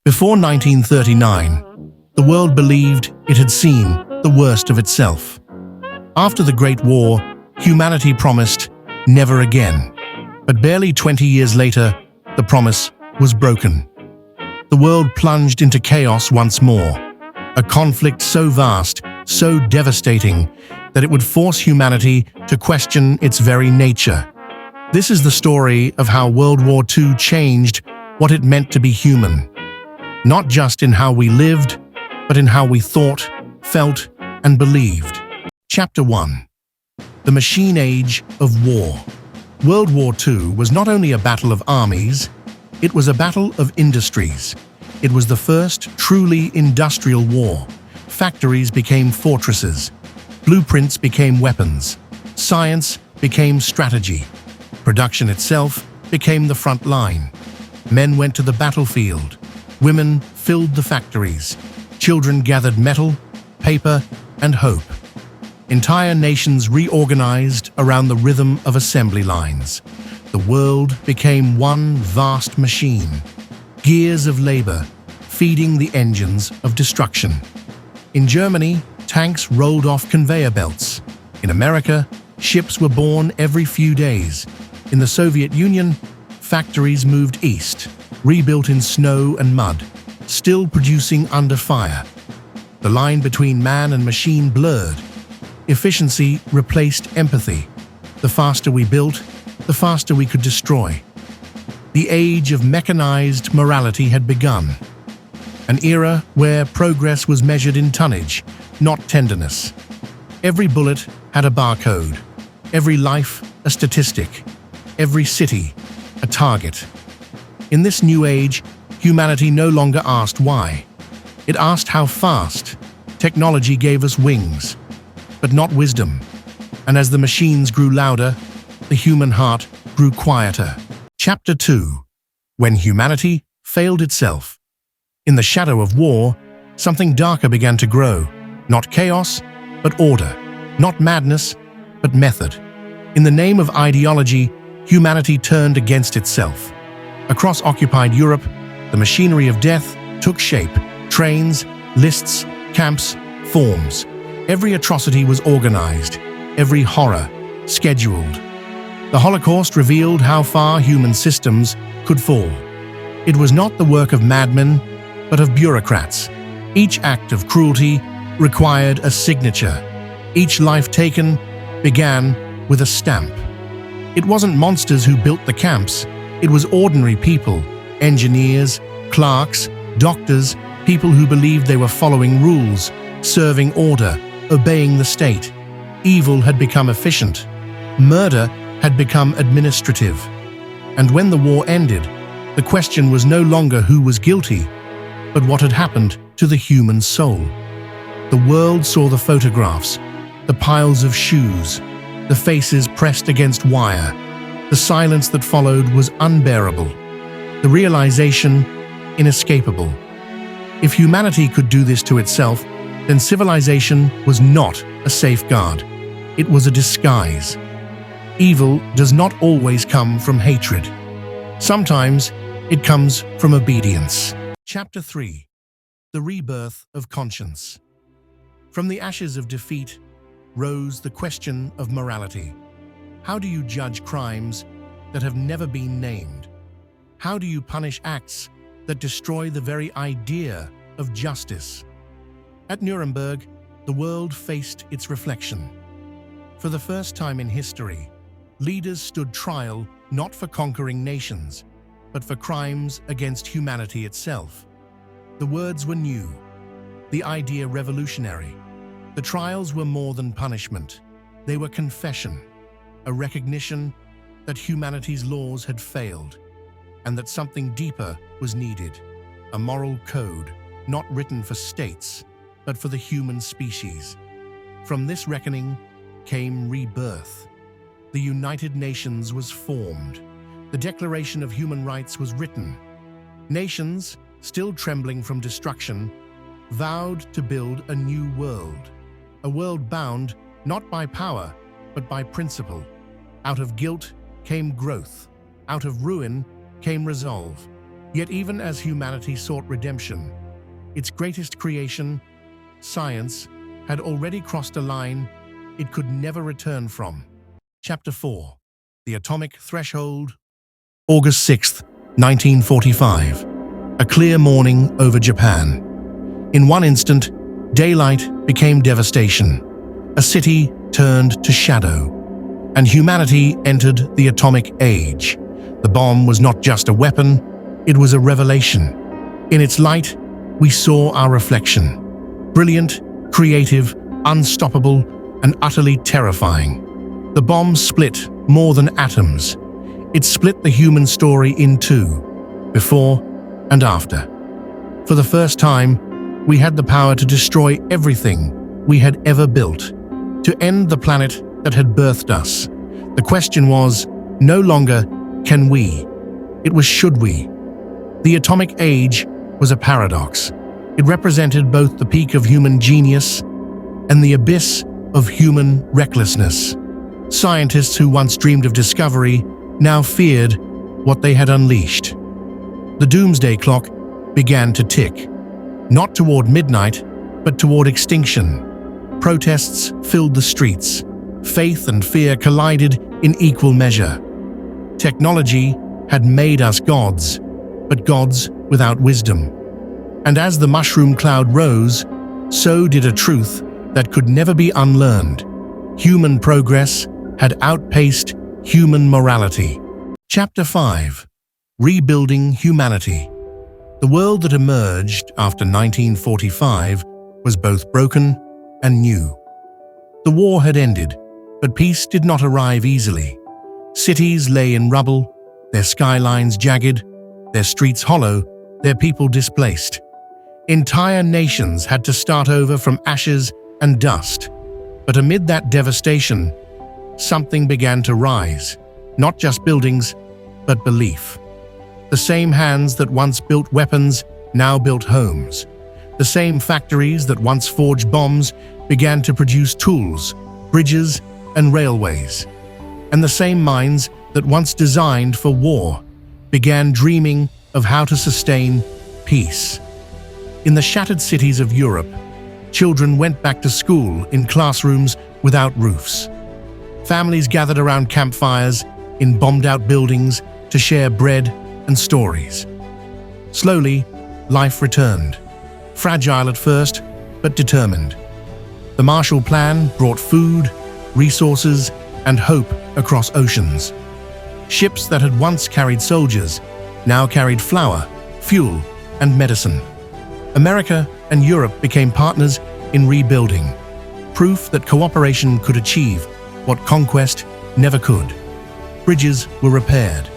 Before 1939, the world believed it had seen the worst of itself. After the Great War, humanity promised never again. But barely 20 years later, the promise was broken. The world plunged into chaos once more, a conflict so vast, so devastating, that it would force humanity to question its very nature. This is the story of how World War II changed what it meant to be human. Not just in how we lived, but in how we thought, felt, and believed. Chapter 1. The Machine Age of War. World War II was not only a battle of armies, it was a battle of industries. It was the first truly industrial war. Factories became fortresses. Blueprints became weapons. Science became strategy. Production itself became the front line. Men went to the battlefield. Women filled the factories. Children gathered metal, paper, and hope. Entire nations reorganized around the rhythm of assembly lines. The world became one vast machine. Gears of labor, feeding the engines of destruction. In Germany, tanks rolled off conveyor belts. In America, ships were born every few days. In the Soviet Union, factories moved east, rebuilt in snow and mud, still producing under fire. The line between man and machine blurred. Efficiency replaced empathy. The faster we built, the faster we could destroy. The age of mechanized morality had begun. An era where progress was measured in tonnage, not tenderness. Every bullet had a barcode. Every life, a statistic. Every city, a target. In this new age, humanity no longer asked why. It asked how fast. Technology gave us wings, but not wisdom. And as the machines grew louder, the human heart grew quieter. Chapter 2. When humanity failed itself. In the shadow of war, something darker began to grow. Not chaos, but order. Not madness, but method. In the name of ideology, humanity turned against itself. Across occupied Europe, the machinery of death took shape. Trains, lists, camps, forms. Every atrocity was organized, every horror scheduled. The Holocaust revealed how far human systems could fall. It was not the work of madmen, but of bureaucrats. Each act of cruelty required a signature. Each life taken began with a stamp. It wasn't monsters who built the camps. It was ordinary people, engineers, clerks, doctors, people who believed they were following rules, serving order, obeying the state. Evil had become efficient. Murder had become administrative. And when the war ended, the question was no longer who was guilty, but what had happened to the human soul. The world saw the photographs, the piles of shoes, the faces pressed against wire. The silence that followed was unbearable. The realization, inescapable. If humanity could do this to itself, then civilization was not a safeguard. It was a disguise. Evil does not always come from hatred. Sometimes it comes from obedience. Chapter 3. The Rebirth of Conscience. From the ashes of defeat rose the question of morality. How do you judge crimes that have never been named? How do you punish acts that destroy the very idea of justice? At Nuremberg, the world faced its reflection. For the first time in history, leaders stood trial not for conquering nations, but for crimes against humanity itself. The words were new, the idea revolutionary. The trials were more than punishment. They were confession, a recognition that humanity's laws had failed, and that something deeper was needed, a moral code not written for states, but for the human species. From this reckoning came rebirth. The United Nations was formed. The Declaration of Human Rights was written. Nations, still trembling from destruction, vowed to build a new world. A world bound not by power, but by principle. Out of guilt came growth. Out of ruin came resolve. Yet even as humanity sought redemption, its greatest creation, science, had already crossed a line it could never return from. Chapter 4. The Atomic Threshold. August 6th, 1945. A clear morning over Japan. In one instant, daylight became devastation. A city turned to shadow, and humanity entered the atomic age. The bomb was not just a weapon, it was a revelation. In its light, we saw our reflection. Brilliant, creative, unstoppable, and utterly terrifying. The bomb split more than atoms. It split the human story in two, before and after. For the first time, we had the power to destroy everything we had ever built, to end the planet that had birthed us. The question was no longer, can we? It was, should we? The atomic age was a paradox. It represented both the peak of human genius and the abyss of human recklessness. Scientists who once dreamed of discovery now feared what they had unleashed. The doomsday clock began to tick, not toward midnight, but toward extinction. Protests filled the streets. Faith and fear collided in equal measure. Technology had made us gods, but gods without wisdom. And as the mushroom cloud rose, so did a truth that could never be unlearned. Human progress had outpaced human morality. Chapter 5. Rebuilding Humanity. The world that emerged after 1945 was both broken and new. The war had ended, but peace did not arrive easily. Cities lay in rubble, their skylines jagged, their streets hollow, their people displaced. Entire nations had to start over from ashes and dust. But amid that devastation, something began to rise. Not just buildings, but belief. The same hands that once built weapons now built homes. The same factories that once forged bombs began to produce tools, bridges, and railways. And the same minds that once designed for war began dreaming of how to sustain peace. In the shattered cities of Europe, children went back to school in classrooms without roofs. Families gathered around campfires in bombed-out buildings to share bread and stories. Slowly, life returned. Fragile at first, but determined. The Marshall Plan brought food, resources, and hope across oceans. Ships that had once carried soldiers now carried flour, fuel, and medicine. America and Europe became partners in rebuilding, proof that cooperation could achieve what conquest never could. Bridges were repaired,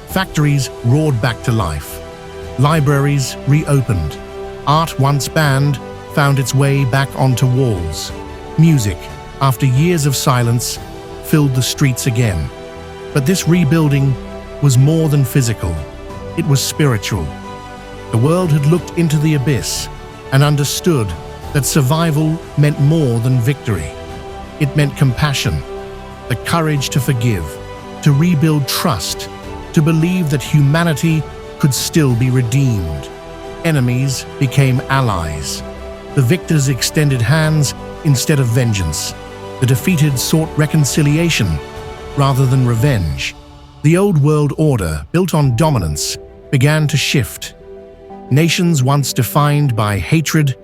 factories roared back to life, libraries reopened, art once banned found its way back onto walls. Music, after years of silence, filled the streets again. But this rebuilding was more than physical, it was spiritual. The world had looked into the abyss and understood that survival meant more than victory. It meant compassion, the courage to forgive, to rebuild trust, to believe that humanity could still be redeemed. Enemies became allies. The victors extended hands instead of vengeance. The defeated sought reconciliation rather than revenge. The old world order, built on dominance, began to shift. Nations once defined by hatred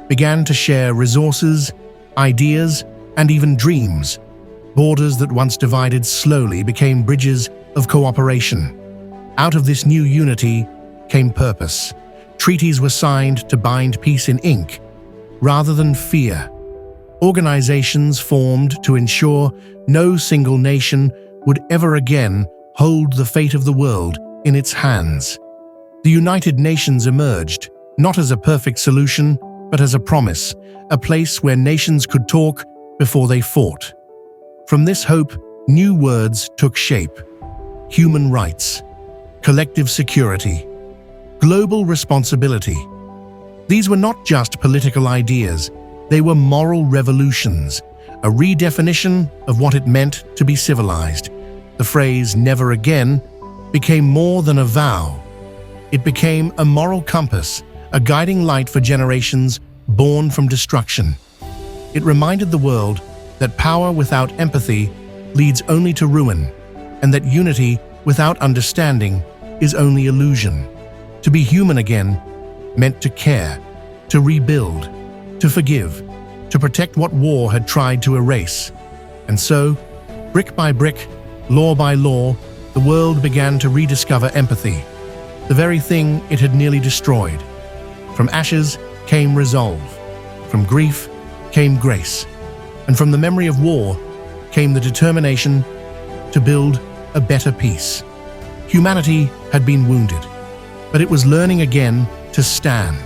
began to share resources, ideas, and even dreams. Borders that once divided slowly became bridges of cooperation. Out of this new unity came purpose. Treaties were signed to bind peace in ink, rather than fear. Organizations formed to ensure no single nation would ever again hold the fate of the world in its hands. The United Nations emerged, not as a perfect solution, but as a promise, a place where nations could talk before they fought. From this hope, new words took shape. Human rights, collective security, global responsibility. These were not just political ideas, they were moral revolutions, a redefinition of what it meant to be civilized. The phrase "never again" became more than a vow. It became a moral compass, a guiding light for generations born from destruction. It reminded the world that power without empathy leads only to ruin, and that unity without understanding is only illusion. To be human again meant to care, to rebuild, to forgive, to protect what war had tried to erase. And so, brick by brick, law by law, the world began to rediscover empathy, the very thing it had nearly destroyed. From ashes came resolve, from grief came grace, and from the memory of war came the determination to build a better peace. Humanity had been wounded, but it was learning again to stand,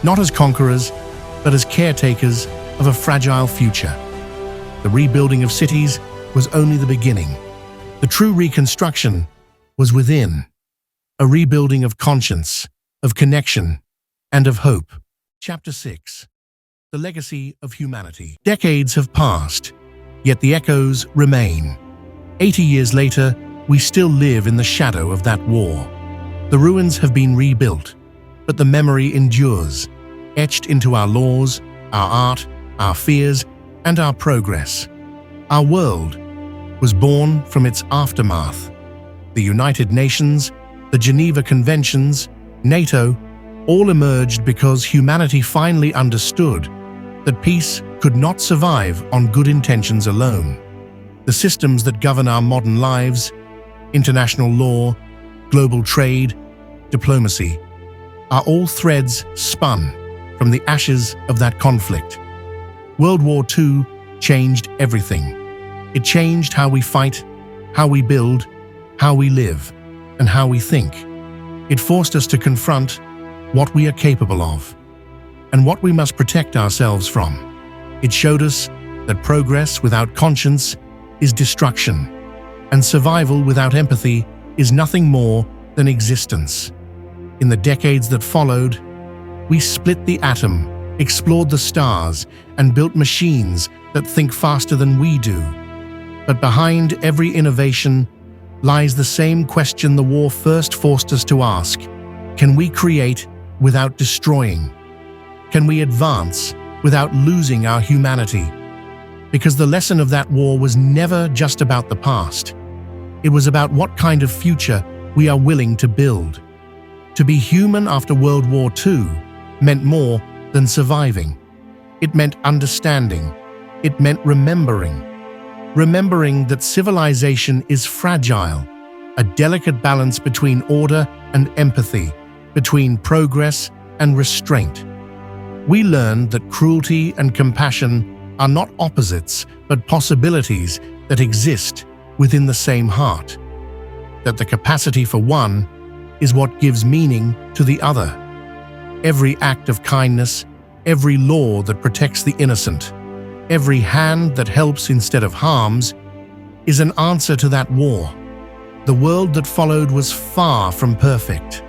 not as conquerors, but as caretakers of a fragile future. The rebuilding of cities was only the beginning. The true reconstruction was within, a rebuilding of conscience, of connection, and of hope. Chapter 6. The Legacy of Humanity. Decades have passed, yet the echoes remain. 80 years later, we still live in the shadow of that war. The ruins have been rebuilt, but the memory endures, etched into our laws, our art, our fears, and our progress. Our world was born from its aftermath. The United Nations, the Geneva Conventions, NATO, all emerged because humanity finally understood that peace could not survive on good intentions alone. The systems that govern our modern lives, international law, global trade, diplomacy, are all threads spun from the ashes of that conflict. World War II changed everything. It changed how we fight, how we build, how we live, and how we think. It forced us to confront what we are capable of and what we must protect ourselves from. It showed us that progress without conscience is destruction, and survival without empathy is nothing more than existence. In the decades that followed, we split the atom, explored the stars, and built machines that think faster than we do. But behind every innovation lies the same question the war first forced us to ask: can we create without destroying? Can we advance without losing our humanity? Because the lesson of that war was never just about the past. It was about what kind of future we are willing to build. To be human after World War II meant more than surviving. It meant understanding. It meant remembering. Remembering that civilization is fragile, a delicate balance between order and empathy, between progress and restraint. We learned that cruelty and compassion are not opposites, but possibilities that exist within the same heart. That the capacity for one is what gives meaning to the other. Every act of kindness, every law that protects the innocent, every hand that helps instead of harms, is an answer to that war. The world that followed was far from perfect.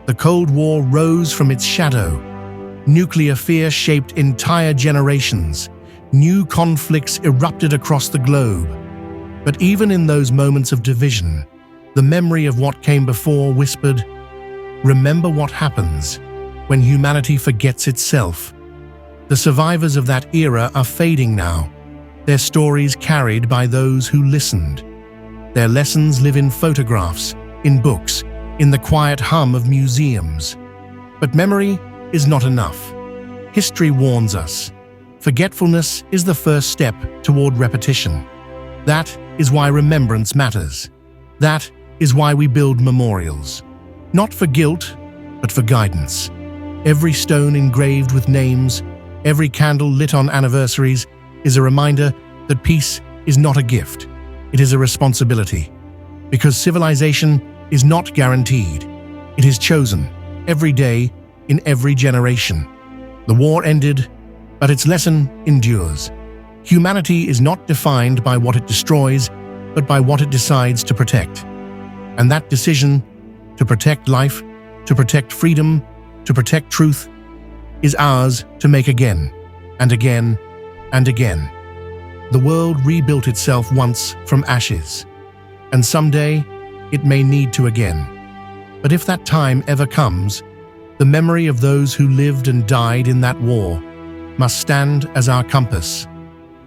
The Cold War rose from its shadow. Nuclear fear shaped entire generations. New conflicts erupted across the globe. But even in those moments of division, the memory of what came before whispered, "Remember what happens when humanity forgets itself." The survivors of that era are fading now, their stories carried by those who listened. Their lessons live in photographs, in books, in the quiet hum of museums. But memory is not enough. History warns us. Forgetfulness is the first step toward repetition. That is why remembrance matters. That is why we build memorials. Not for guilt, but for guidance. Every stone engraved with names, every candle lit on anniversaries is a reminder that peace is not a gift. It is a responsibility. Because civilization is not guaranteed. It is chosen, every day, in every generation. The war ended, but its lesson endures. Humanity is not defined by what it destroys, but by what it decides to protect. And that decision, to protect life, to protect freedom, to protect truth, is ours to make again, and again, and again. The world rebuilt itself once from ashes, and someday it may need to again. But if that time ever comes, the memory of those who lived and died in that war must stand as our compass,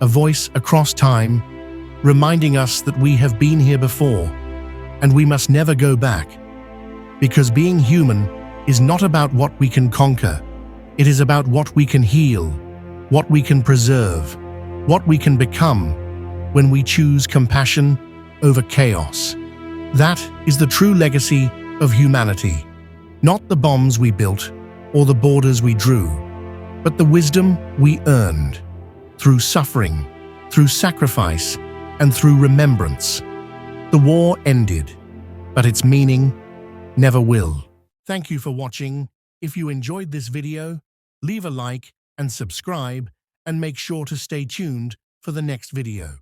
a voice across time, reminding us that we have been here before, and we must never go back. Because being human is not about what we can conquer, it is about what we can heal, what we can preserve, what we can become when we choose compassion over chaos. That is the true legacy of humanity. Not the bombs we built or the borders we drew, but the wisdom we earned through suffering, through sacrifice, and through remembrance. The war ended, but its meaning never will. Thank you for watching. If you enjoyed this video, leave a like and subscribe, and make sure to stay tuned for the next video.